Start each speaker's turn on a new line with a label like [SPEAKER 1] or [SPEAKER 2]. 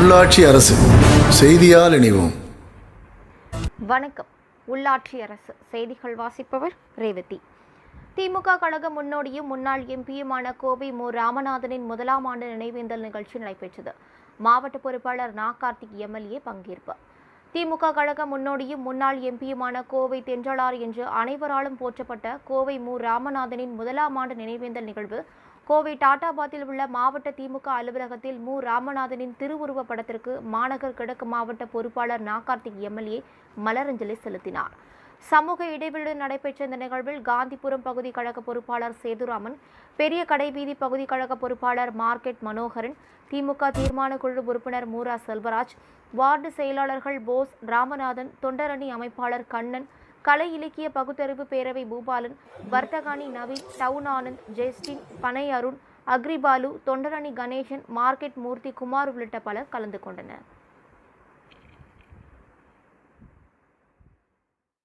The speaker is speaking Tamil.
[SPEAKER 1] உள்ளாட்சி அரசு செய்தியால் இணைவோம்.
[SPEAKER 2] வணக்கம். உள்ளாட்சி அரசு செய்திகள் வாசிப்பவர் ரேவதி. திமுக கழக முன்னோடியும் முன்னாள் எம்பியுமான கோவை மு. ராமநாதனின் முதலாம் ஆண்டு நினைவேந்தல் நிகழ்ச்சி நடைபெற்றது. மாவட்ட பொறுப்பாளர் நா. கார்த்திக் எம்எல்ஏ பங்கேற்பு. திமுக கழக முன்னோடியும் முன்னாள் எம்பியுமான கோவை தென்றலார் என்று அனைவராலும் போற்றப்பட்ட கோவை மு. ராமநாதனின் முதலாம் ஆண்டு நினைவேந்தல் நிகழ்வு கோவை டாடாபாத்தில் உள்ள மாவட்ட திமுக அலுவலகத்தில் மு. ராமநாதனின் திருவுருவப் படத்திற்கு மாநகர் கிழக்கு மாவட்ட பொறுப்பாளர் நா. கார்த்திக் எம்எல்ஏ மலரஞ்சலி செலுத்தினார். சமூக இடைவெளியுடன் நடைபெற்ற இந்த நிகழ்வில் காந்திபுரம் பகுதி கழக பொறுப்பாளர் சேதுராமன், பெரிய கடைவீதி பகுதி கழக பொறுப்பாளர் மார்க்கெட் மனோகரன், திமுக தீர்மான குழு உறுப்பினர் மூரா செல்வராஜ், வார்டு செயலாளர்கள் போஸ், ராமநாதன், தொண்டரணி அமைப்பாளர் கண்ணன், கலை இலக்கிய பகுத்தறிவு பேரவை பூபாலன், வர்த்தகாணி நவீன், டவுன் ஆனந்த், ஜெஸ்டின், பனை அருண், அக்ரிபாலு, தொண்டரணி கணேசன், மார்க்கெட் மூர்த்தி குமார் உள்ளிட்ட பலர் கலந்து கொண்டனர்.